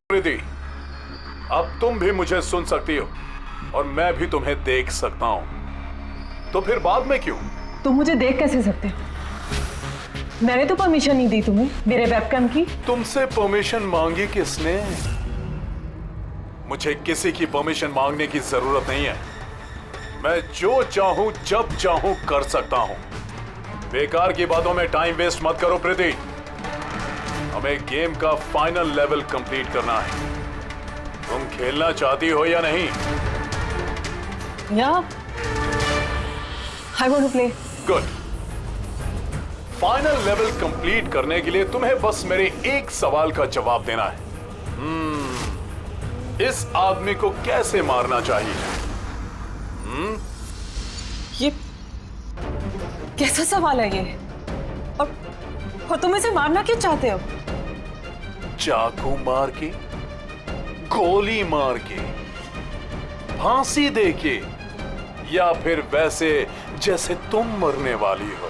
प्रीति, अब तुम भी मुझे सुन सकती हो और मैं भी तुम्हें देख सकता हूं, तो फिर बाद में क्यों? तुम मुझे देख कैसे सकते हो? मैंने तो परमिशन नहीं दी तुम्हें मेरे वेबकैम की। तुमसे परमिशन मांगी किसने? मुझे किसी की परमिशन मांगने की जरूरत नहीं है। मैं जो चाहूं जब चाहूं कर सकता हूं। बेकार की बातों में टाइम वेस्ट मत करो प्रीति। हमें गेम का फाइनल लेवल कंप्लीट करना है। तुम खेलना चाहती हो या नहीं? या I want to play. Good. Final level complete करने के लिए तुम्हें बस मेरे एक सवाल का जवाब देना है। इस आदमी को कैसे मारना चाहिए? ये कैसा सवाल है ये? और तुम इसे मारना क्यों चाहते हो? चाकू मार के, गोली मार के, फांसी दे के, या फिर वैसे जैसे तुम मरने वाली हो?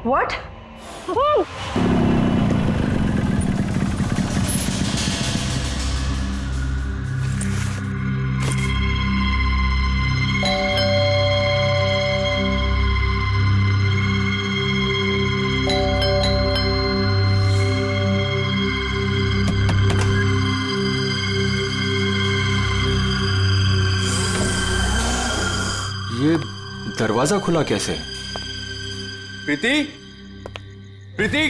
What? ये दरवाजा खुला कैसे? प्रीति, प्रीति,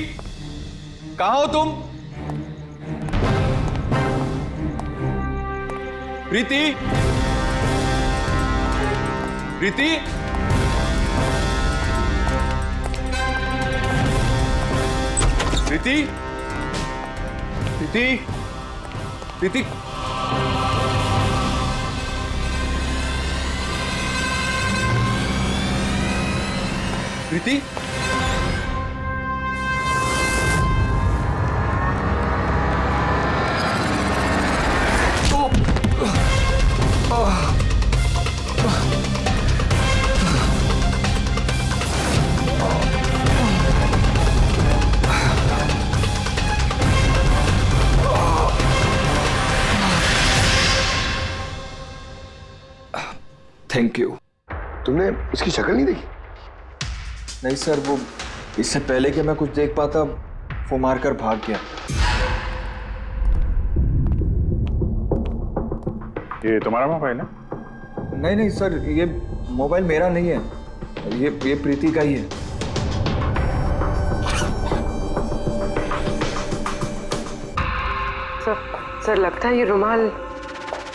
कहाँ हो तुम? प्रीति, प्रीति, प्रीति, प्रीति, प्रीति, प्रीति, थैंक यू। तुमने इसकी शक्ल नहीं देखी? नहीं सर, वो इससे पहले कि मैं कुछ देख पाता वो मारकर भाग गया। ये तुम्हारा मोबाइल है? नहीं नहीं सर, ये मोबाइल मेरा नहीं है, ये प्रीति का ही है। सर लगता है ये रुमाल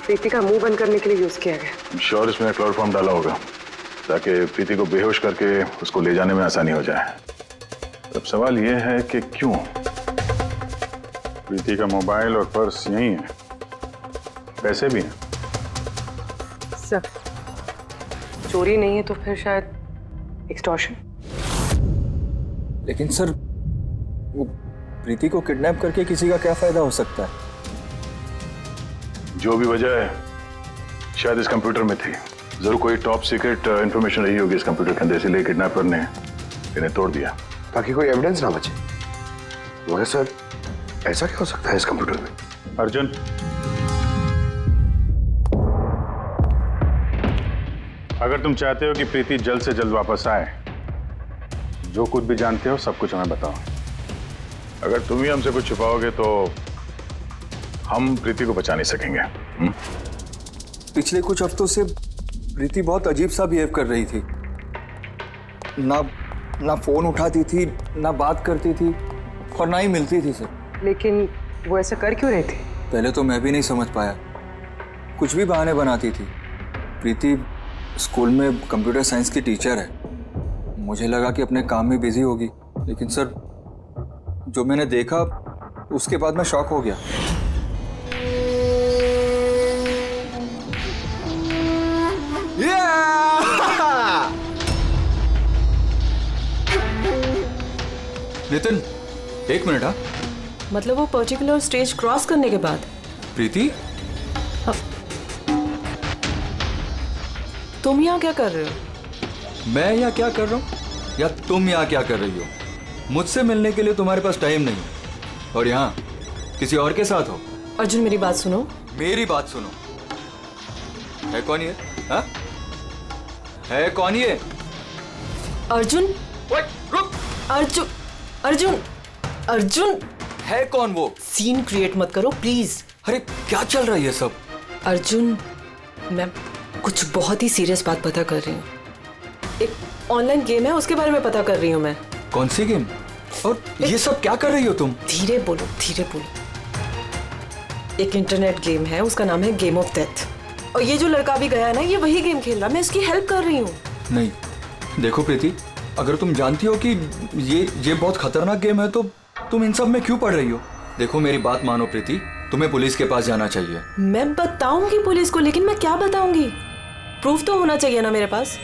प्रीति का मुंह बंद करने के लिए यूज किया गया। श्योर इसमें क्लोरोफॉर्म डाला होगा ताकि प्रीति को बेहोश करके उसको ले जाने में आसानी हो जाए। अब सवाल यह है कि क्यों? प्रीति का मोबाइल और पर्स यही है, पैसे भी हैं। सर चोरी नहीं है तो फिर शायद एक्सटॉर्शन। लेकिन सर, वो प्रीति को किडनैप करके किसी का क्या फायदा हो सकता है? जो भी वजह है शायद इस कंप्यूटर में थी। जरूर कोई टॉप सीक्रेट इंफॉर्मेशन रही होगी इस कंप्यूटर के अंदर, इसीलिए किडनैपर ने इन्हें तोड़ दिया ताकि कोई एविडेंस ना बचे। मगर सर, ऐसा क्या हो सकता है इस कंप्यूटर में? अर्जुन, अगर तुम चाहते हो कि प्रीति जल्द से जल्द वापस आए, जो कुछ भी जानते हो सब कुछ हमें बताओ। अगर तुम ही हमसे कुछ छुपाओगे तो हम प्रीति को बचा नहीं सकेंगे। पिछले कुछ हफ्तों से प्रीति बहुत अजीब सा बिहेव कर रही थी। ना फोन उठाती थी, ना बात करती थी और ना ही मिलती थी सर। लेकिन वो ऐसा कर क्यों रही थी? पहले तो मैं भी नहीं समझ पाया, कुछ भी बहाने बनाती थी। प्रीति स्कूल में कंप्यूटर साइंस की टीचर है, मुझे लगा कि अपने काम में बिजी होगी, लेकिन सर जो मैंने देखा उसके बाद मैं शॉक हो गया। नितिन, एक मिनट। हाँ, मतलब वो पर्टिकुलर स्टेज क्रॉस करने के बाद? प्रीति, तुम यहाँ क्या कर रहे हो? मैं यहाँ क्या कर रहा हूँ या तुम यहाँ क्या कर रही हो? मुझसे मिलने के लिए तुम्हारे पास टाइम नहीं, और यहाँ किसी और के साथ हो? अर्जुन मेरी बात सुनो। मेरी बात सुनो। है कौन ये? हाँ? है कौन ये? अर्जुन। रुक। अर्जुन अर्जुन अर्जुन है कौन वो? सीन क्रिएट मत करो प्लीज। अरे क्या चल रहा है ये सब? अर्जुन, मैं कुछ बहुत ही सीरियस बात पता कर रही हूँ। एक ऑनलाइन गेम है, उसके बारे में पता कर रही हूँ मैं। कौन सी गेम? और ये सब क्या कर रही हो तुम? धीरे बोलो, धीरे बोलो। एक इंटरनेट गेम है, उसका नाम है गेम ऑफ डेथ। और ये जो लड़का भी गया है ना, ये वही गेम खेल रहा है। मैं इसकी हेल्प कर रही हूँ। नहीं, देखो प्रीति, अगर तुम जानती हो कि ये बहुत खतरनाक गेम है तो तुम इन सब में क्यों पड़ रही हो? देखो मेरी बात मानो प्रीति, तुम्हें पुलिस के पास जाना चाहिए। मैं बताऊंगी पुलिस को, लेकिन मैं क्या बताऊंगी? प्रूफ तो होना चाहिए ना मेरे पास।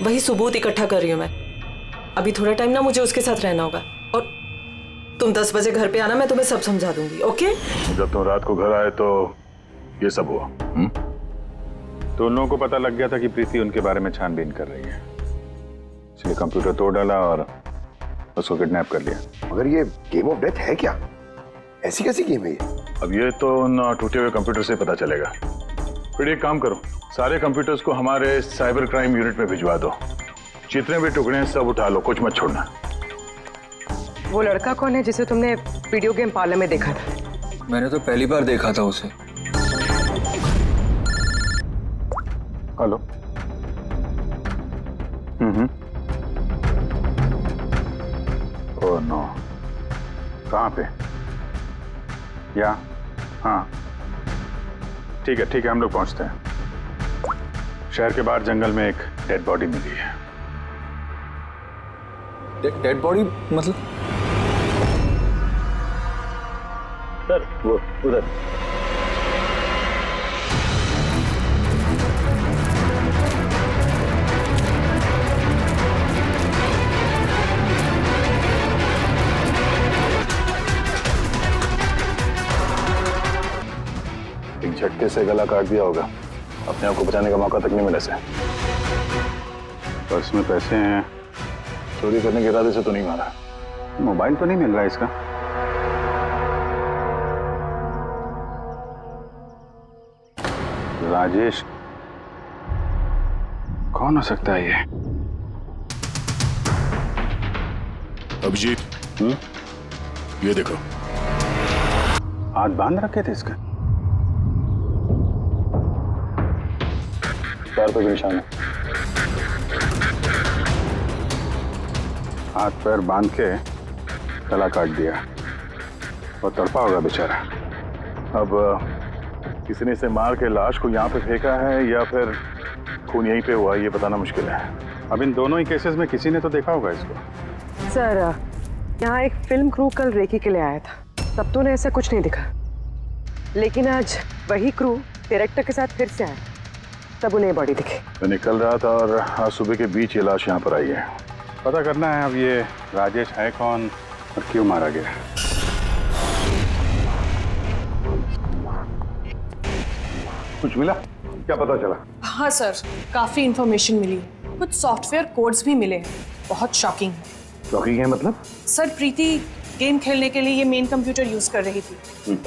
वही सबूत इकट्ठा कर रही हूँ मैं। अभी थोड़ा टाइम ना मुझे उसके साथ रहना होगा, और तुम 10 बजे घर पे आना, मैं तुम्हें सब समझा दूंगी। ओके? जब तुम रात को घर आए तो ये सब हुआ। तो उन लोगों को पता लग गया था कि प्रीति उनके बारे में छानबीन कर रही है, इसलिए कंप्यूटर तोड़ डाला और उसको किडनैप कर लिया। मगर ये गेम ऑफ डेथ है क्या? ऐसी कैसी गेम है ये? अब ये तो उन टूटे हुए कंप्यूटर से पता चलेगा। फिर एक काम करो, सारे कंप्यूटर्स को हमारे साइबर क्राइम यूनिट में भिजवा दो। जितने भी टुकड़े हैं सब उठा लो, कुछ मत छोड़ना। वो लड़का कौन है जिसे तुमने वीडियो गेम पार्लर में देखा था? मैंने तो पहली बार देखा था उसे। हेलो। ओह नो, कहाँ पे? या हाँ ठीक है हम लोग पहुंचते हैं। शहर के बाहर जंगल में एक डेड बॉडी मिली है। डेड बॉडी मतलब? सर वो उधर। एक झटके से गला काट दिया होगा, अपने आप को बचाने का मौका तक नहीं मिला से। पर्स में पैसे हैं, चोरी करने के इरादे से तो नहीं मारा। मोबाइल तो नहीं मिल रहा इसका। राजेश कौन हो सकता है ये? अभिजीत, ये देखो। हाथ बांध रखे थे इसका। पैर पे भी निशान है। हाथ पैर बांध के गला काट दिया और तड़पा होगा बेचारा। अब किसी ने इसे मार के लाश को यहाँ पे फेंका है या फिर खून यहीं पे हुआ, ये बताना मुश्किल है। अब इन दोनों ही केसेस में किसी ने तो देखा होगा इसको। सर, यहाँ एक फिल्म क्रू कल रेकी के लिए आया था, तब तो उन्हें ऐसा कुछ नहीं दिखा। लेकिन आज वही क्रू डायरेक्टर के साथ फिर से आया, तब उन्हें बॉडी दिखी। मैं निकल रहा था और आज सुबह के बीच ये लाश यहाँ पर आई है। पता करना है अब ये राजेश है कौन और क्यों मारा गया। कुछ मिला? क्या पता चला? हाँ सर, काफी इंफॉर्मेशन मिली है। कुछ सॉफ्टवेयर कोड्स भी मिले हैं। बहुत शॉकिंग है। शॉकिंग है मतलब? सर, प्रीति गेम खेलने के लिए ये मेन कंप्यूटर यूज कर रही थी,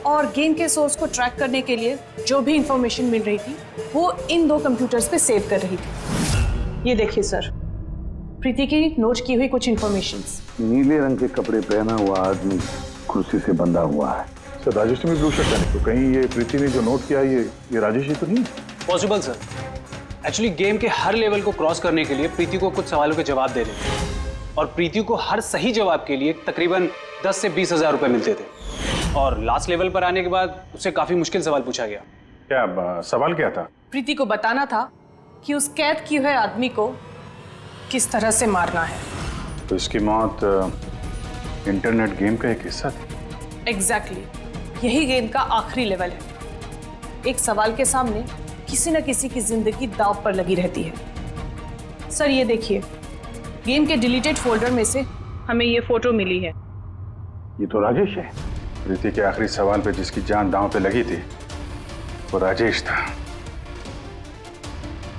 और गेम के सोर्स को ट्रैक करने के लिए जो भी इंफॉर्मेशन मिल रही थी वो इन 2 कंप्यूटर्स पे सेव कर रही थी। ये देखिए सर, प्रीति की नोट की हुई कुछ इंफॉर्मेशंस। नीले रंग के कपड़े पहना हुआ आदमी कुर्सी से बंधा हुआ है। सर, राजेश ने भी ब्लू शर्ट पहनी, तो कहीं ये प्रीति ने जो नोट किया ये राजेश ही तो नहीं? Possible sir. एक्चुअली गेम के हर लेवल को क्रॉस करने के लिए प्रीति को कुछ सवालों के जवाब दे रहे थे, और प्रीति को हर सही जवाब के लिए तकरीबन 10 से 20 हजार रुपए मिलते थे। और लास्ट लेवल पर आने के बाद उससे काफी मुश्किल सवाल पूछा गया। क्या सवाल क्या था? प्रीति को बताना था कि उस कैद किए हुए आदमी को किस तरह से मारना है। तो इसकी मौत इंटरनेट गेम का एक हिस्सा थी। एग्जैक्टली, यही गेम का आखिरी लेवल है। एक सवाल के सामने किसी न किसी की जिंदगी दांव पर लगी रहती है। सर, ये देखिए, गेम के डिलीटेड फोल्डर में से हमें ये फोटो मिली है। ये तो राजेश है। प्रीति के आखिरी सवाल पे जिसकी जान दांव पे लगी थी वो राजेश था।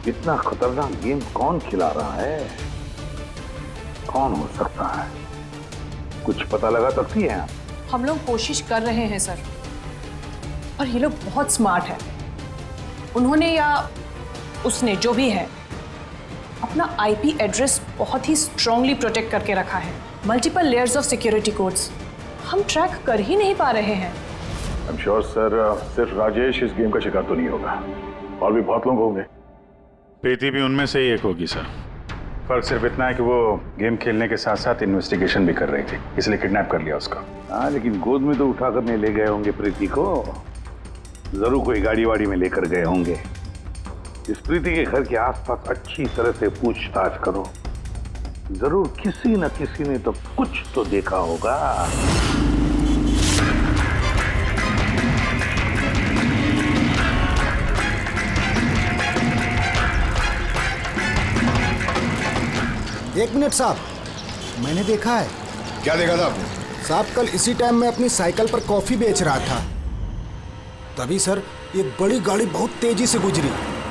इतना खतरनाक गेम कौन खिला रहा है? कौन हो सकता है? कुछ पता लगा सकती है? हम लोग कोशिश कर रहे हैं सर, पर ये लोग बहुत स्मार्ट है। उन्होंने या उसने जो भी है अपना आईपी एड्रेस बहुत ही स्ट्रांगली प्रोटेक्ट करके रखा है। Multiple layers of security codes हम ट्रैक कर ही नहीं पा रहे हैं। आई एम श्योर सर, सिर्फ राजेश इस गेम का शिकार तो नहीं होगा, और भी बहुत लोग होंगे। प्रीति भी उनमें से ही एक होगी सर। फर्क सिर्फ इतना है कि वो गेम खेलने के साथ साथ इन्वेस्टिगेशन भी कर रही थी, इसलिए किडनैप कर लिया उसका। हाँ, लेकिन गोद में तो उठा कर नहीं ले गए होंगे प्रीति को, जरूर कोई गाड़ी वाड़ी में लेकर गए होंगे। इस प्रीति के घर के आसपास अच्छी तरह से पूछताछ करो, जरूर किसी न किसी ने तो कुछ तो देखा होगा। एक मिनट साहब, मैंने देखा है। क्या देखा था आपने? साहब कल इसी टाइम मैं अपनी साइकिल पर कॉफी बेच रहा था, तभी सर एक बड़ी गाड़ी बहुत तेजी से गुजरी।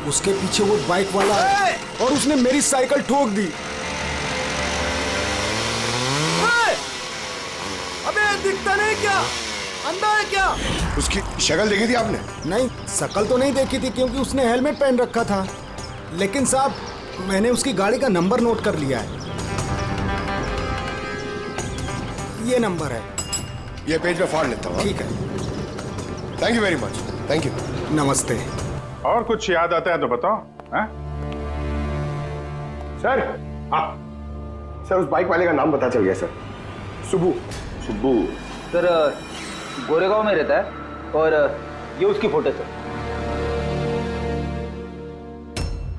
उसके पीछे वो बाइक वाला है और उसने मेरी साइकिल ठोक दी। अबे दिखता नहीं क्या? अंधा है क्या? उसकी शक्ल देखी थी आपने? नहीं, शक्ल तो नहीं देखी थी क्योंकि उसने हेलमेट पहन रखा था, लेकिन साहब मैंने उसकी गाड़ी का नंबर नोट कर लिया है। ये नंबर है। ये पेज में फाड़ लेता हूँ। ठीक है, thank you very much. Thank you. नमस्ते। और कुछ याद आता है तो बताओ। सर, सर उस बाइक वाले का नाम पता चल गया सर, सुबू। सुब्बू सर गोरेगांव में रहता है और ये उसकी फोटो सर।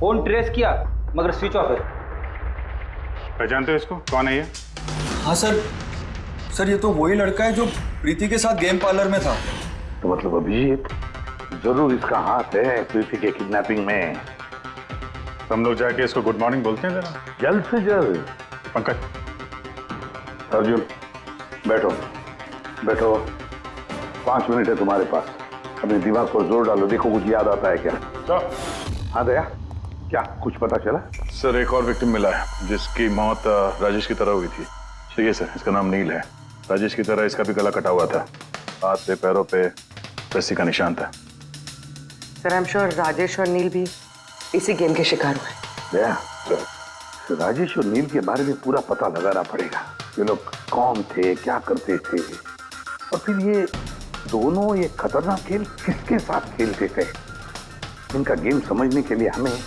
फोन ट्रेस किया मगर स्विच ऑफ है। पहचानते हो इसको? कौन है ये? हाँ सर, सर ये तो वही लड़का है जो प्रीति के साथ गेम पार्लर में था। तो मतलब अभिजीत जरूर इसका हाथ है प्रीति के किडनैपिंग में। हम लोग जाके इसको गुड मॉर्निंग बोलते हैं जरा, जल्द से जल्द। पंकज, अर्जुन बैठो बैठो, 5 मिनट है तुम्हारे पास। अपने दिमाग पर जोर डालो, देखो कुछ याद आता है क्या। तो हाँ दया, क्या कुछ पता चला? सर एक और विक्टिम मिला है जिसकी मौत राजेश की तरह हुई थी। ठीक है सर, इसका नाम नील है। राजेश की तरह इसका भी गला कटा हुआ था, हाथ पे पैरों पे रस्सी का निशान था। Sir I am sure Rajesh और नील भी इसी गेम के शिकार हुए। दया, सर राजेश और नील के बारे में पूरा पता लगाना पड़ेगा। ये लोग कौन थे, क्या करते थे, और फिर ये दोनों ये खतरनाक खेल किसके साथ खेलते थे। इनका गेम समझने के लिए हमें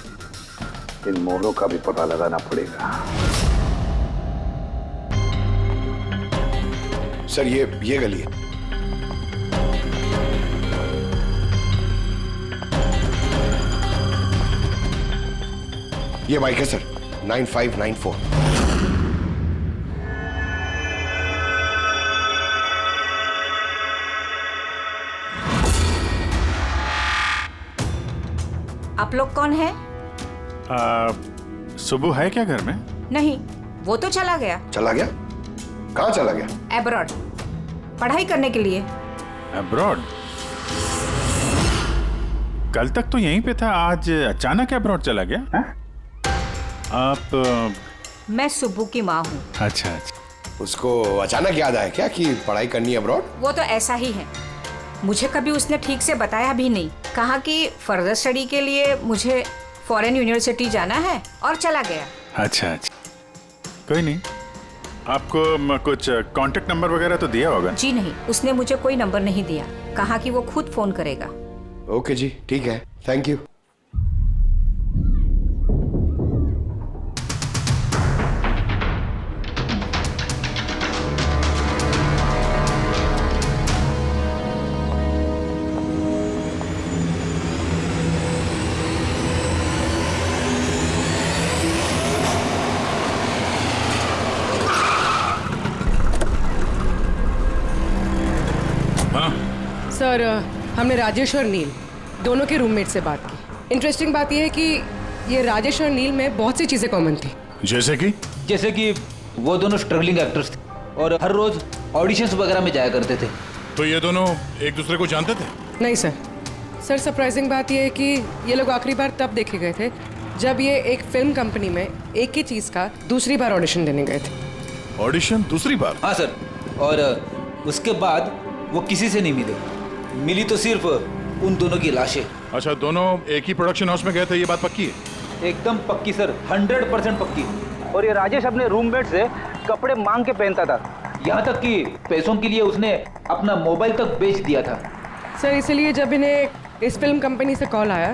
इन मोहरों का भी पता लगाना पड़ेगा। सर ये गली है। ये बाइक है सर, 9594। आप लोग कौन है? सुबह है क्या घर में? नहीं, वो तो चला गया। चला गया? कहाँ चला गया? एब्रॉड, पढ़ाई करने के लिए। एब्रॉड? कल तक तो यहीं पे था, आज अचानक एब्रॉड चला गया? है? आप मैं सुब्बू की माँ हूँ। अच्छा अच्छा। उसको अचानक याद आया क्या कि पढ़ाई करनी है अब्रॉड? वो तो ऐसा ही है, मुझे कभी उसने ठीक से बताया भी नहीं। कहा कि फर्दर स्टडी के लिए मुझे फॉरेन यूनिवर्सिटी जाना है और चला गया। अच्छा अच्छा, कोई नहीं। आपको कुछ कांटेक्ट नंबर वगैरह तो दिया होगा? जी नहीं, उसने मुझे कोई नंबर नहीं दिया, कहा कि वो खुद फोन करेगा। ओके जी, ठीक है, थैंक यू। सर हमने राजेश और नील दोनों के रूममेट से बात की। इंटरेस्टिंग बात यह है कि ये राजेश और नील में बहुत सी चीज़ें कॉमन थी। जैसे कि वो दोनों स्ट्रगलिंग एक्टर्स थे और हर रोज ऑडिशंस वगैरह में जाया करते थे। तो ये दोनों एक दूसरे को जानते थे? नहीं सर। सर सरप्राइजिंग बात यह है कि ये लोग आखिरी बार तब देखे गए थे जब ये एक फिल्म कंपनी में एक ही चीज़ का दूसरी बार ऑडिशन देने गए थे। ऑडिशन दूसरी बार? हाँ सर, और उसके बाद वो किसी से नहीं मिले। मिली तो सिर्फ उन दोनों की लाशें। अच्छा, दोनों एक ही प्रोडक्शन हाउस में गए थे, ये बात पक्की है? एकदम पक्की सर, 100% पक्की। और ये राजेश अपने रूममेट से कपड़े मांग के पहनता था, यहाँ तक कि पैसों के लिए उसने अपना मोबाइल तक बेच दिया था। सर इसलिए जब इन्हें इस फिल्म कंपनी से कॉल आया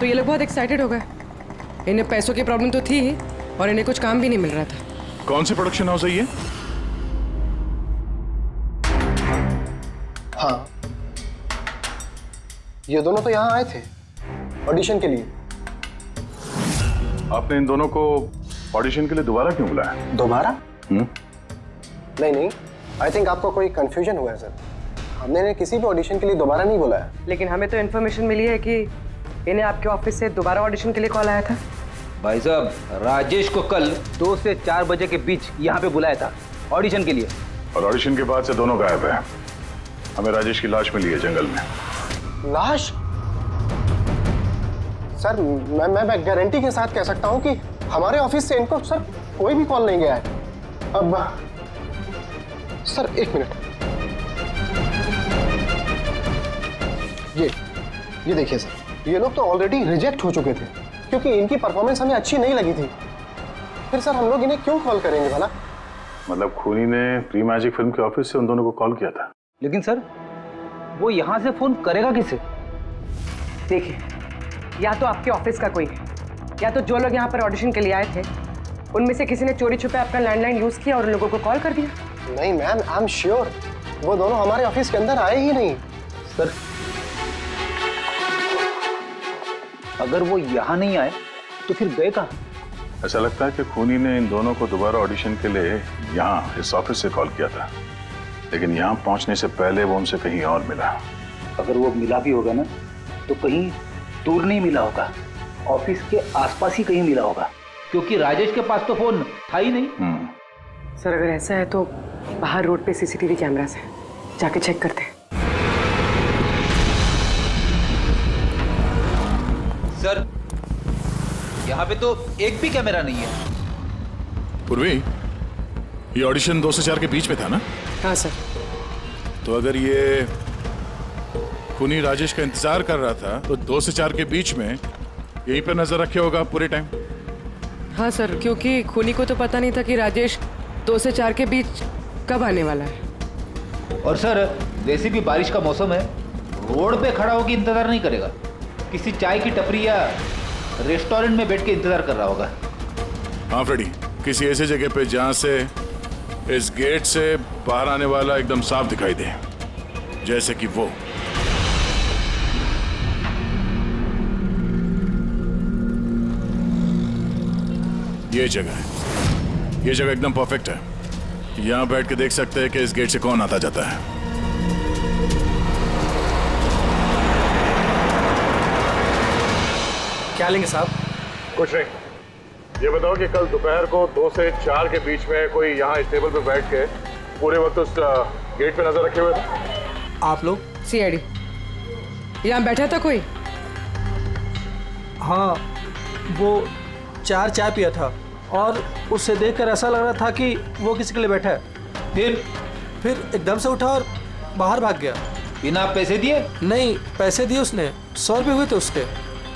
तो ये लोग बहुत एक्साइटेड हो गए। इन्हें पैसों की प्रॉब्लम तो थी ही और इन्हें कुछ काम भी नहीं मिल रहा था। कौन सी प्रोडक्शन हाउस है ये? हाँ, ये दोनों तो यहाँ आए थे ऑडिशन के लिए। आपने इन दोनों को ऑडिशन के लिए दोबारा क्यों बुलाया? दोबारा? नहीं नहीं, आई थिंक आपको कोई कंफ्यूजन हुआ है सर। हमने इन्हें किसी भी ऑडिशन के लिए दोबारा नहीं बुलाया। लेकिन हमें तो इन्फॉर्मेशन मिली है कि इन्हें आपके ऑफिस से दोबारा ऑडिशन के लिए कॉल आया था। भाई साहब, राजेश को कल 2 से 4 बजे के बीच यहाँ पे बुलाया था ऑडिशन के लिए। और ऑडिशन के बाद से दोनों गायब है। हमें राजेश की लाश मिली है जंगल में। लाश? सर मैं गारंटी के साथ कह सकता हूँ कि हमारे ऑफिस से इनको सर कोई भी कॉल नहीं गया है। अब सर 1 मिनट, ये देखिए सर, ये लोग तो ऑलरेडी रिजेक्ट हो चुके थे क्योंकि इनकी परफॉर्मेंस हमें अच्छी नहीं लगी थी। फिर सर हम लोग इन्हें क्यों कॉल करेंगे भला? मतलब खूनी ने प्री मैजिक फिल्म के ऑफिस से उन दोनों को कॉल किया था। लेकिन सर वो यहाँ से फोन करेगा किसे? देखिए, या तो आपके ऑफिस का कोई है, या तो जो लोग यहाँ पर ऑडिशन के लिए आए थे उनमें से किसी ने चोरी छुपे आपका लैंडलाइन यूज किया और उन लोगों को कॉल कर दिया। नहीं मैम, आई एम श्योर वो दोनों हमारे ऑफिस के अंदर आए ही नहीं। सर अगर वो यहाँ नहीं आए तो फिर गए कहाँ? ऐसा लगता है कि खूनी ने इन दोनों को दोबारा ऑडिशन के लिए यहाँ इस ऑफिस से कॉल किया था, लेकिन यहाँ पहुँचने से पहले वो उनसे कहीं और मिला। अगर वो मिला भी होगा ना तो कहीं दूर नहीं मिला होगा, ऑफिस के आसपास ही कहीं मिला होगा, क्योंकि राजेश के पास तो फोन था ही नहीं। सर अगर ऐसा है तो बाहर रोड पे सीसीटीवी कैमरास है, जाके चेक करते हैं। सर यहाँ पे तो एक भी कैमरा नहीं है। पूर्वी, ये ऑडिशन 2 से 4 के बीच में था ना? हाँ सर। तो अगर ये खूनी राजेश का इंतजार कर रहा था तो 2 से 4 के बीच में यहीं पर नजर रखे होगा पूरे टाइम। हाँ सर, क्योंकि खूनी को तो पता नहीं था कि राजेश 2 से 4 के बीच कब आने वाला है। और सर वैसे भी बारिश का मौसम है, रोड पे खड़ा होकर इंतजार नहीं करेगा, किसी चाय की टपरी या रेस्टोरेंट में बैठ के इंतजार कर रहा होगा। हाँ फ्रेडी, किसी ऐसी जगह पे जहां से इस गेट से बाहर आने वाला एकदम साफ दिखाई दे, जैसे कि वो। ये जगह है, ये जगह एकदम परफेक्ट है। यहां बैठ के देख सकते हैं कि इस गेट से कौन आता जाता है। क्या लेंगे साहब? कुछ नहीं, ये बताओ कि कल दोपहर को 2 से 4 के बीच में कोई यहाँ इस टेबल पे बैठ के पूरे वक्त उस गेट पे नजर रखे हुए थे? आप लोग? सीआईडी यहाँ बैठा था कोई? हाँ, वो 4 चाय पिया था और उससे देखकर ऐसा लग रहा था कि वो किसी के लिए बैठा है। फिर एकदम से उठा और बाहर भाग गया। बिना पैसे दिए? नहीं, पैसे दिए उसने, 100 रुपये हुए थे उसके,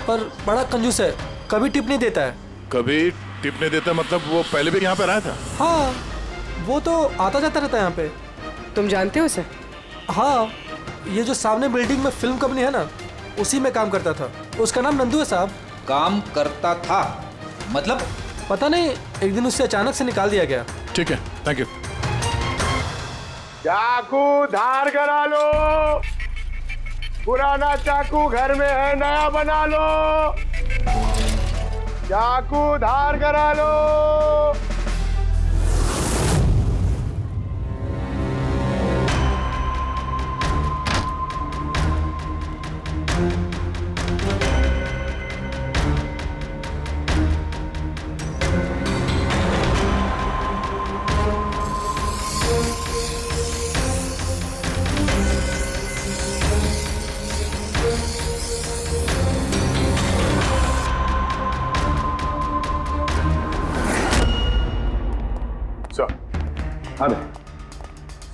पर बड़ा कंजूस है, कभी टिप नहीं देता है। कभी टिप नहीं देता मतलब वो पहले भी यहाँ पे रहा था? हाँ, वो तो आता जाता रहता है यहाँ पे। तुम जानते हो उसे? हाँ, ये जो सामने बिल्डिंग में फिल्म कंपनी है ना, उसी में काम करता था। उसका नाम नंदू है साहब। काम करता था मतलब? पता नहीं, एक दिन उससे अचानक से निकाल दिया गया। ठीक है, थैंक यू। चाकू धार करा लो, पुराना चाकू घर में है, नया बना लो। चाकू धार करा लो।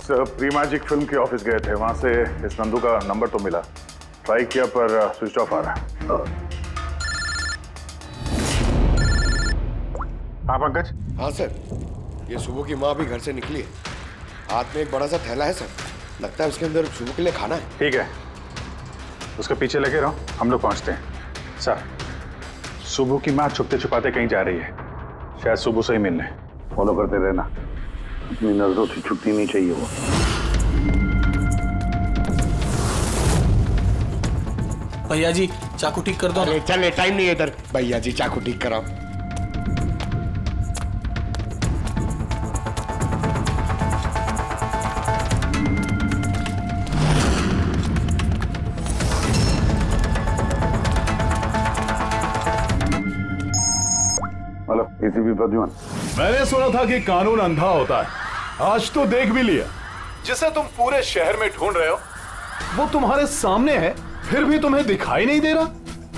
प्री मैजिक फिल्म के ऑफिस गए थे, वहां से इस नंदू का नंबर तो मिला, ट्राई किया पर स्विच ऑफ आ रहा है। हाँ पंकज। हाँ सर, ये सुबह की माँ भी घर से निकली है, हाथ में एक बड़ा सा थैला है सर, लगता है उसके अंदर सुबह के लिए खाना है। ठीक है, उसके पीछे लगे रहो, हम लोग पहुंचते हैं। सर, सुबह की माँ छुपते छुपाते कहीं जा रही है, शायद सुबह से ही मिलने। फॉलो करते रहना, अपनी नजरों से छुट्टी नहीं चाहिए वो। भैया जी चाकू ठीक कर दो। अरे चल, टाइम नहीं है इधर। भैया जी चाकू ठीक कराओ। Hello, ACP Pradyuman. मैंने सुना था कि कानून अंधा होता है, आज तो देख भी लिया। जिसे तुम पूरे शहर में ढूंढ रहे हो वो तुम्हारे सामने है, फिर भी तुम्हें दिखाई नहीं दे रहा।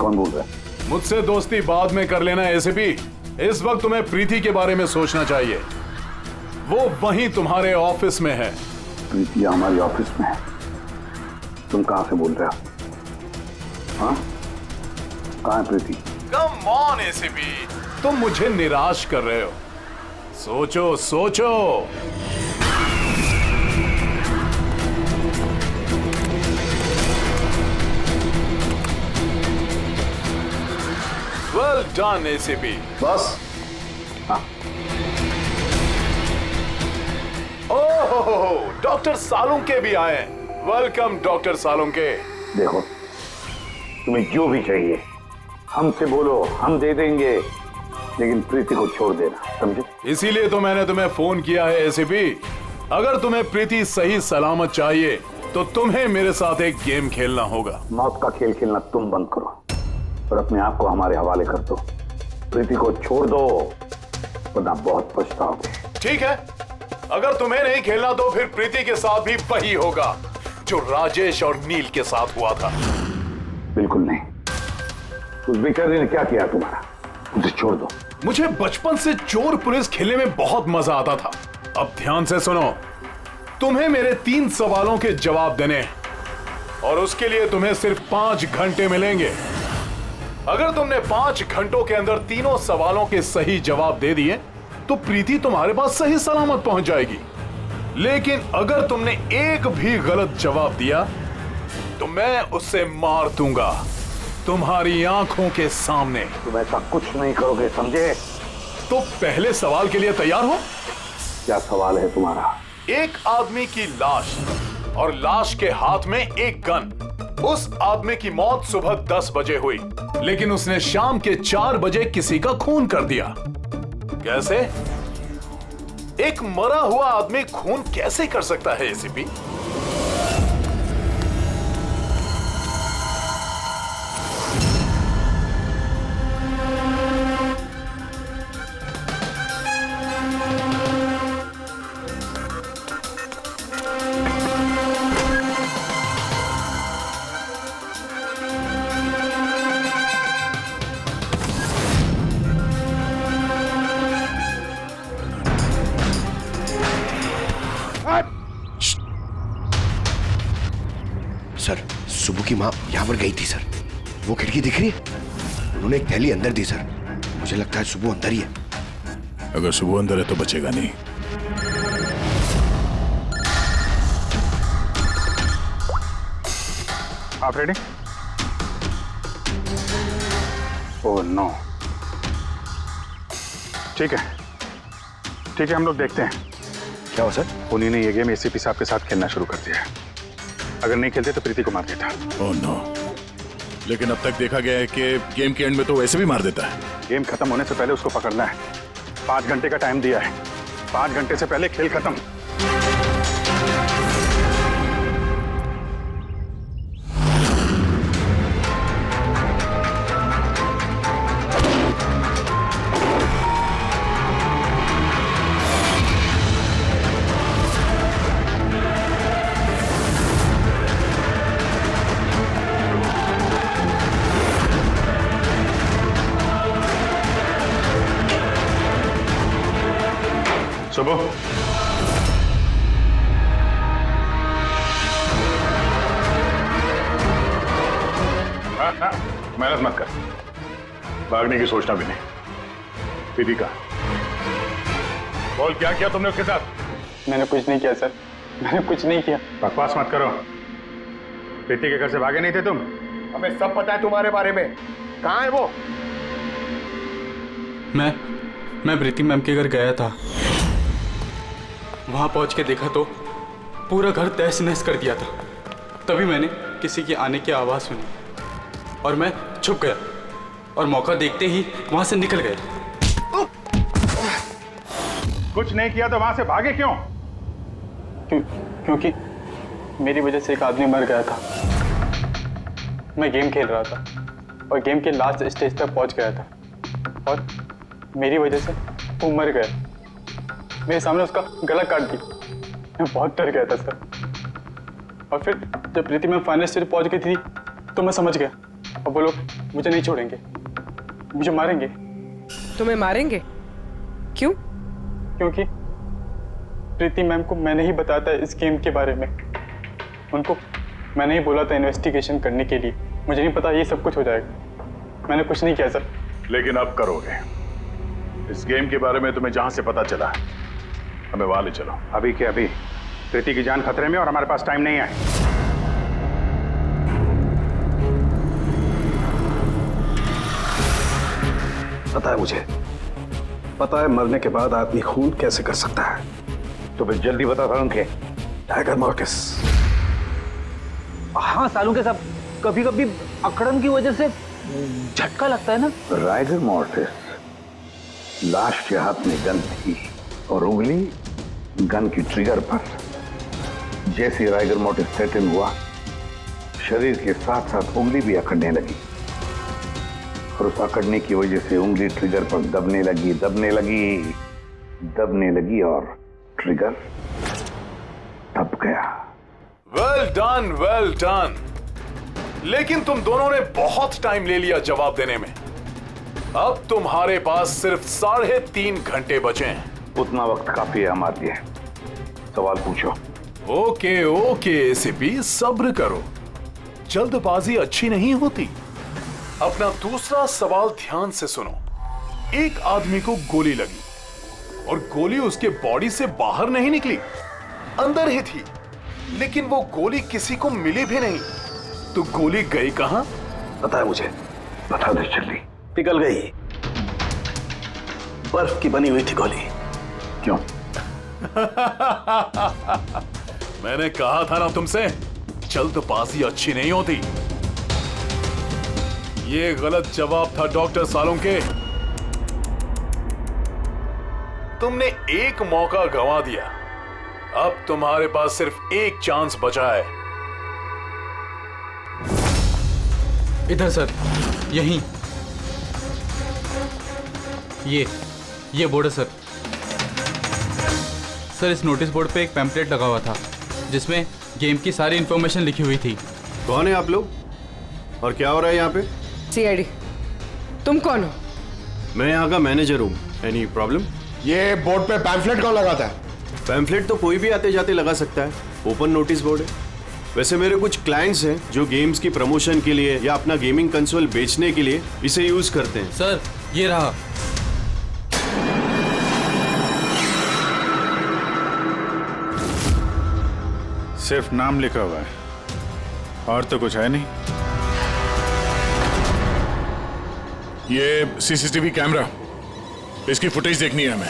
कौन बोल रहा है? मुझसे दोस्ती बाद में कर लेना एसीपी, इस वक्त तुम्हें प्रीति के बारे में सोचना चाहिए। वो वहीं तुम्हारे ऑफिस में है। प्रीति हमारी ऑफिस में है? तुम कहां से बोल रहे हो? हाँ, कहां है प्रीति? कम ऑन एसीपी, तुम मुझे निराश कर रहे हो। सोचो सोचो। Well done ACP. बस। हाँ। ओहो, डॉक्टर सालुंके भी आए। Welcome doctor Salunke. देखो, तुम्हें जो भी चाहिए हमसे बोलो, हम दे देंगे, लेकिन प्रीति को छोड़ देना, समझे? इसीलिए तो मैंने तुम्हें फोन किया है एसीपी। अगर तुम्हें प्रीति सही सलामत चाहिए तो तुम्हें मेरे साथ एक गेम खेलना होगा। मौत का खेल खेलना तुम बंद करो और अपने आप को हमारे हवाले कर दो। प्रीति को छोड़ दो, वरना बहुत पछताओगे। ठीक है, अगर तुम्हें नहीं खेलना तो फिर प्रीति के साथ भी वही होगा जो राजेश और नील के साथ हुआ था। बिल्कुल नहीं। उस बेचारे ने क्या किया तुम्हारा? उसे छोड़ दो। मुझे बचपन से चोर पुलिस खेलने में बहुत मजा आता था। अब ध्यान से सुनो, तुम्हें मेरे 3 सवालों के जवाब देने और उसके लिए तुम्हें सिर्फ 5 घंटे मिलेंगे। अगर तुमने 5 घंटों के अंदर तीनों सवालों के सही जवाब दे दिए तो प्रीति तुम्हारे पास सही सलामत पहुंच जाएगी। लेकिन अगर तुमने एक भी गलत जवाब दिया तो मैं उससे मार दूंगा तुम्हारी आंखों के सामने। तुम ऐसा कुछ नहीं करोगे, समझे? तो पहले सवाल के लिए तैयार हो? क्या सवाल है तुम्हारा? एक आदमी की लाश और लाश के हाथ में एक गन। उस आदमी की मौत सुबह 10 बजे हुई, लेकिन उसने शाम के 4 बजे किसी का खून कर दिया। कैसे? एक मरा हुआ आदमी खून कैसे कर सकता है एसीपी? सर, सुबह की माँ यहाँ पर गई थी सर। वो खिड़की दिख रही है? उन्होंने एक थैली अंदर दी सर। मुझे लगता है सुबह अंदर ही है। अगर सुबह अंदर है तो बचेगा नहीं। आप रेडी? Oh no. ठीक है, ठीक है, हम लोग देखते हैं। क्या हो सर? उन्हीं ने ये गेम एसीपी साहब के साथ खेलना शुरू कर दिया है। अगर नहीं खेलते तो प्रीति को मार देता। ओह नो, लेकिन अब तक देखा गया है कि गेम के एंड में तो वैसे भी मार देता है। गेम खत्म होने से पहले उसको पकड़ना है। 5 घंटे का टाइम दिया है। 5 घंटे से पहले खेल खत्म। सुबह मेहनत मत कर, भागने की सोचना भी नहीं। प्रीति का बोल, क्या किया तुमने उसके साथ? मैंने कुछ नहीं किया सर, मैंने कुछ नहीं किया। बकवास मत करो। प्रीति के घर से भागे नहीं थे तुम? हमें सब पता है तुम्हारे बारे में। कहाँ है वो? मैं प्रीति मैम के घर गया था। वहां पहुंच के देखा तो पूरा घर तहस नहस कर दिया था। तभी मैंने किसी के आने की आवाज सुनी और मैं छुप गया और मौका देखते ही वहां से निकल गया। कुछ नहीं किया तो वहां से भागे क्यों? क्योंकि मेरी वजह से एक आदमी मर गया था। मैं गेम खेल रहा था और गेम के लास्ट स्टेज तक पहुंच गया था और मेरी वजह से वो मर गया। मेरे सामने उसका गला काट दी। मैं बहुत डर गया था सर। और फिर जब प्रीति में फाइनल स्टेज पहुंच गई थी तो मैं समझ गया और वो लोग मुझे नहीं छोड़ेंगे, मुझे मारेंगे। तुम्हें मारेंगे? क्यों? क्योंकि प्रीति मैम को मैंने ही बताया था इस गेम के बारे में। उनको मैंने ही बोला था इन्वेस्टिगेशन करने के लिए। मुझे नहीं पता ये सब कुछ हो जाएगा। मैंने कुछ नहीं किया सर। लेकिन अब करोगे। इस गेम के बारे में तुम्हें जहां से पता चला हमें वहां ले चलो। अभी के अभी। प्रीति की जान खतरे में और हमारे पास टाइम नहीं है। पता है मुझे, पता है मरने के बाद आदमी खून कैसे कर सकता है। तो फिर जल्दी बता था उनके। Tiger mortis. हाँ सालों के साथ कभी कभी अकड़न की वजह से झटका लगता है ना। राइगर मॉर्टिस, लाश के हाथ में गन थी और उंगली गन की ट्रिगर पर। जैसे राइगर मॉर्टिस सेटल हुआ, शरीर के साथ साथ उंगली भी अकड़ने लगी और उस अकड़ने की वजह से उंगली ट्रिगर पर दबने लगी और ट्रिगर दब गया। Well done, well done. लेकिन तुम दोनों ने बहुत टाइम ले लिया जवाब देने में। अब तुम्हारे पास सिर्फ 3.5 घंटे बचे हैं। उतना वक्त काफी है हमारे लिए। सवाल पूछो। ओके ओके एसीपी, सब्र करो, जल्दबाजी अच्छी नहीं होती। अपना दूसरा सवाल ध्यान से सुनो। एक आदमी को गोली लगी और गोली उसके बॉडी से बाहर नहीं निकली, अंदर ही थी। लेकिन वो गोली किसी को मिली भी नहीं। तो गोली गई कहां? पता है मुझे। बता दे जल्दी। पिघल गई। बर्फ की बनी हुई थी गोली। क्यों? मैंने कहा था ना तुमसे, जल्दबाजी अच्छी नहीं होती। ये गलत जवाब था डॉक्टर सालुंके। तुमने एक मौका गंवा दिया। अब तुम्हारे पास सिर्फ एक चांस बचा है। इधर सर, यहीं। ये बोर्ड है सर। सर, इस नोटिस बोर्ड पे एक पैम्पलेट लगा हुआ था जिसमें गेम की सारी इंफॉर्मेशन लिखी हुई थी। कौन है आप लोग और क्या हो रहा है यहाँ पे? सीआईडी। तुम कौन हो? मैं यहाँ का मैनेजर हूँ। Any problem? ये बोर्ड पे पैम्फलेट कौन लगाता है? पैम्फलेट तो कोई भी आते जाते लगा सकता है। ओपन नोटिस बोर्ड है। वैसे मेरे कुछ क्लाइंट्स हैं जो गेम्स की प्रमोशन के लिए या अपना गेमिंग कंसोल बेचने के लिए इसे यूज करते हैं। सर, ये रहा। सिर्फ नाम लिखा हुआ है और तो कुछ है नहीं। ये सीसीटीवी कैमरा, इसकी फुटेज देखनी है हमें।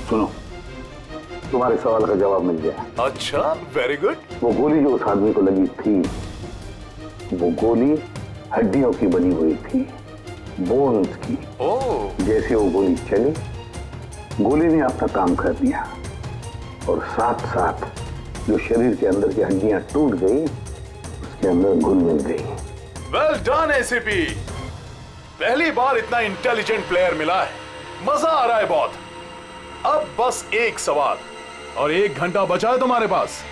सुनो, तुम्हारे सवाल का जवाब मिल गया। अच्छा, वेरी गुड। वो गोली जो उस आदमी को लगी थी, वो गोली हड्डियों की बनी हुई थी, बोन्स की। जैसे वो गोली चली, गोली ने अपना काम कर दिया और साथ साथ जो शरीर के अंदर की हड्डियां टूट गई, उसके अंदर घुल मिल गई। वेल डन एसीपी, पहली बार इतना इंटेलिजेंट प्लेयर मिला है। मजा आ रहा है बहुत। अब बस एक सवाल और 1 घंटा बचा है तुम्हारे पास।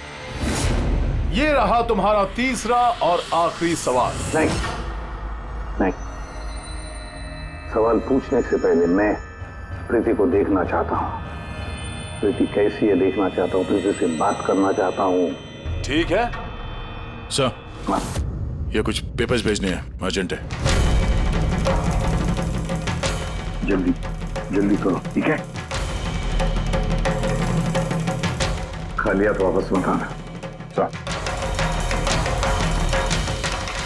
ये रहा तुम्हारा तीसरा और आखिरी सवाल। नहीं, सवाल पूछने से पहले मैं प्रीति को देखना चाहता हूँ। प्रीति कैसी है देखना चाहता हूँ, प्रीति से बात करना चाहता हूँ। ठीक है सर, ये कुछ पेपर्स भेजने हैं, अर्जेंट है। जल्दी जल्दी करो, ठीक है? खालिया तो वापस मत आना। सर,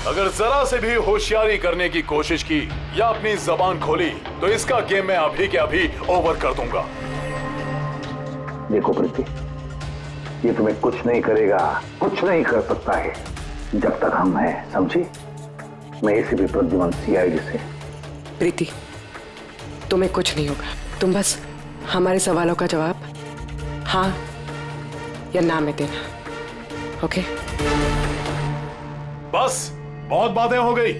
अगर जरा से भी होशियारी करने की कोशिश की या अपनी जबान खोली तो इसका गेम मैं अभी के अभी ओवर कर दूंगा। देखो प्रीति, ये तुम्हें कुछ नहीं करेगा, कुछ नहीं कर सकता है जब तक हम हैं, समझी? मैं एसीपी प्रद्युमन सीआईडी से। प्रीति, तुम्हें कुछ नहीं होगा। तुम बस हमारे सवालों का जवाब हाँ या ना में देना, ओके? बस बहुत बातें हो गई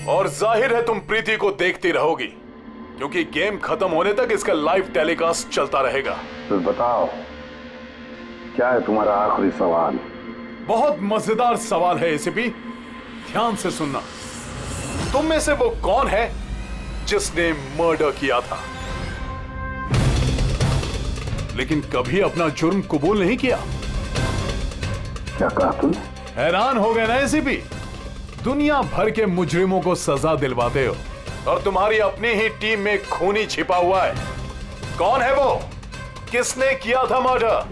और जाहिर है तुम प्रीति को देखती रहोगी क्योंकि गेम खत्म होने तक इसका लाइव टेलीकास्ट चलता रहेगा। तो बताओ, क्या है तुम्हारा आखिरी सवाल? बहुत मजेदार सवाल है एसीपी, ध्यान से सुनना। तुम में से वो कौन है जिसने मर्डर किया था लेकिन कभी अपना जुर्म कबूल नहीं किया? क्या कहा तुमने? हैरान हो गए ना एसीपी? दुनिया भर के मुजरिमों को सजा दिलवाते हो और तुम्हारी अपनी ही टीम में खूनी छिपा हुआ है। कौन है वो? किसने किया था मर्डर?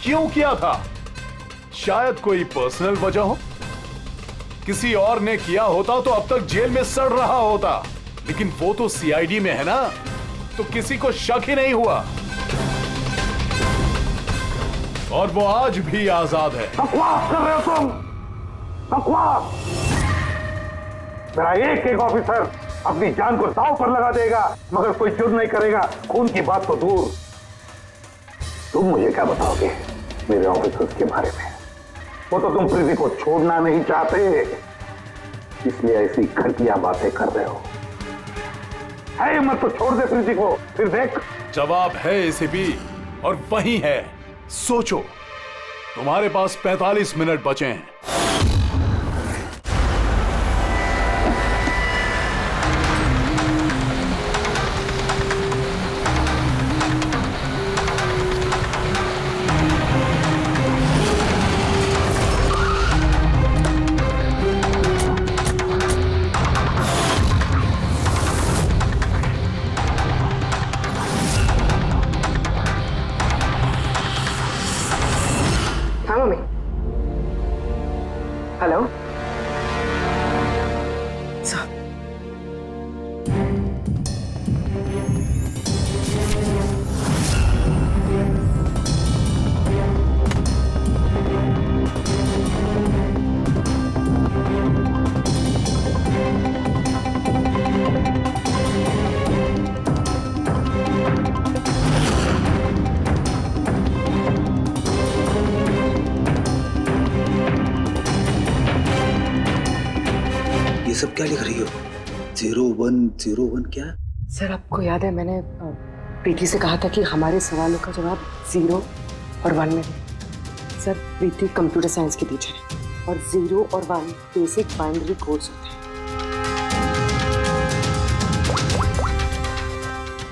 क्यों किया था? शायद कोई पर्सनल वजह हो। किसी और ने किया होता तो अब तक जेल में सड़ रहा होता, लेकिन वो तो सीआईडी में है ना, तो किसी को शक ही नहीं हुआ और वो आज भी आजाद है। बकवास कर रहे हो तुम, बकवास! मेरा एक एक ऑफिसर अपनी जान को दांव पर लगा देगा मगर कोई जुर्म नहीं करेगा। खून की बात तो दूर, तुम मुझे क्या बताओगे मेरे ऑफिसर्स के बारे में? वो तो तुम प्रीति को छोड़ना नहीं चाहते, इसलिए ऐसी घटिया बातें कर रहे हो। है मत तो छोड़ दे प्रीति को, फिर देख। जवाब है एसीपी और वही है। सोचो, तुम्हारे पास 45 मिनट बचे हैं। हेलो ये सब क्या लिख रही हो? 0101 क्या? सर, आपको याद है मैंने प्रीति से कहा था कि हमारे सवालों का जवाब 0 और 1 में दे। सर, प्रीति कंप्यूटर साइंस की टीचर है और 0 और 1 बेसिक बाइनरी कोड्स होते हैं।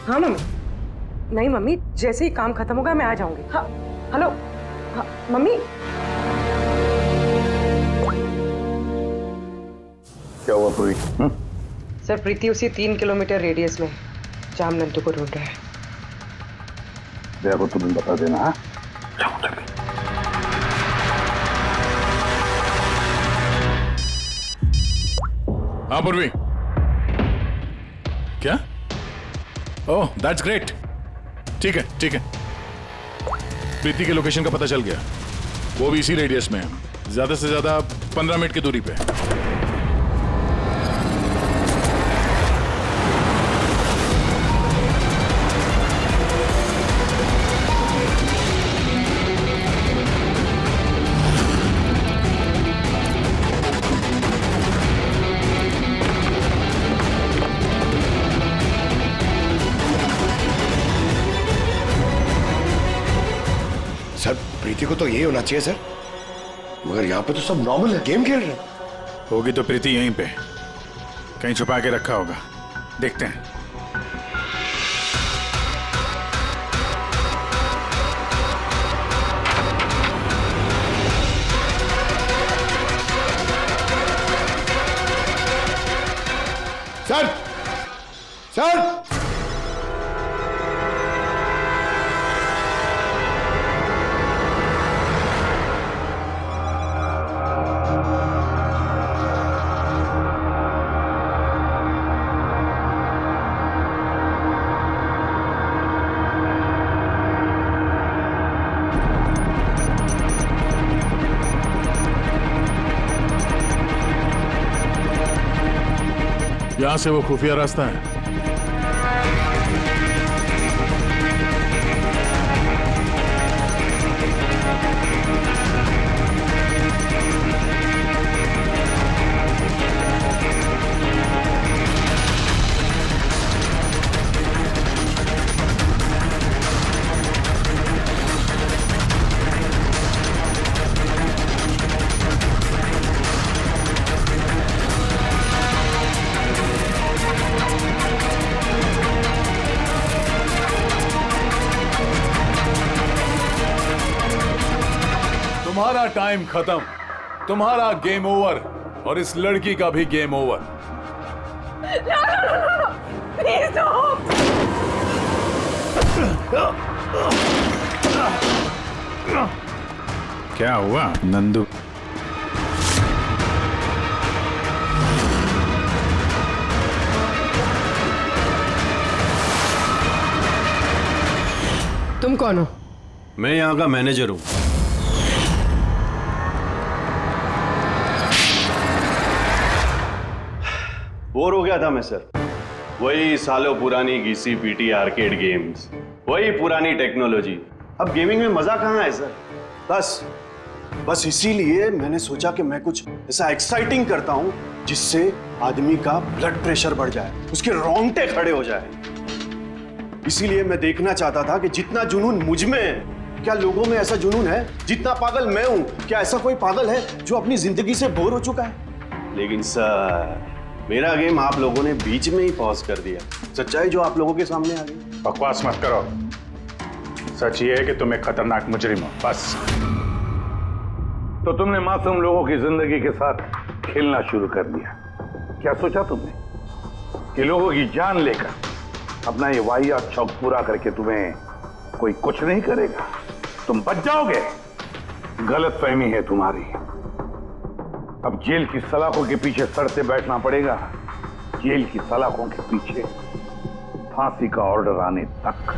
हाँ मम्मी। नहीं मम्मी, जैसे ही काम खत्म होगा मैं आ जाऊंगी। हाँ, हेलो। हाँ, मम्मी। क्या हुआ पूरी? सर, प्रीति उसी 3 किलोमीटर रेडियस में जाम नंदू को ढूंढ रहा है। जया को तुम्हें बता देना। हाँ, जाओ जल्दी। हाँ पूर्वी, क्या? Oh that's great. ठीक है ठीक है, प्रीति के लोकेशन का पता चल गया। वो भी इसी रेडियस में है, ज्यादा से ज्यादा 15 मिनट की दूरी पे। सर, प्रीति को तो यही होना चाहिए सर, मगर यहाँ पे तो सब नॉर्मल है, गेम खेल रहे हैं। होगी तो प्रीति यहीं पे कहीं छुपा के रखा होगा, देखते हैं। सर सर यहां से वो खुफिया रास्ता है। तुम्हारा टाइम खत्म, तुम्हारा गेम ओवर और इस लड़की का भी गेम ओवर। प्लीज क्या हुआ नंदू? तुम कौन हो? मैं यहाँ का मैनेजर हूँ। बोर हो गया था मैं सर। वही सालों पुरानी घिसी पीटी आर्केड गेम्स, वही पुरानी टेक्नोलॉजी। अब गेमिंग में मजा कहाँ है सर? बस इसीलिए मैंने सोचा कि मैं कुछ ऐसा एक्साइटिंग करता हूँ जिससे आदमी का ब्लड प्रेशर बढ़ जाए, उसके रोंगटे खड़े हो जाए। इसीलिए मैं देखना चाहता था कि जितना जुनून मुझ में है, क्या लोगों में ऐसा जुनून है? जितना पागल मैं हूं, क्या ऐसा कोई पागल है जो अपनी जिंदगी से बोर हो चुका है? लेकिन सर, मेरा गेम आप लोगों ने बीच में ही पॉज कर दिया। सच्चाई जो आप लोगों के सामने आ गई। बकवास मत करो। सच ये है कि तुम एक खतरनाक मुजरिम हो, बस। तो तुमने मासूम लोगों की जिंदगी के साथ खेलना शुरू कर दिया। क्या सोचा तुमने कि लोगों की जान लेकर अपना ये वाहियात शौक पूरा करके तुम्हें कोई कुछ नहीं करेगा? तुम बच जाओगे। गलत फहमी है तुम्हारी। अब जेल की सलाखों के पीछे सड़ते बैठना पड़ेगा, जेल की सलाखों के पीछे फांसी का ऑर्डर आने तक।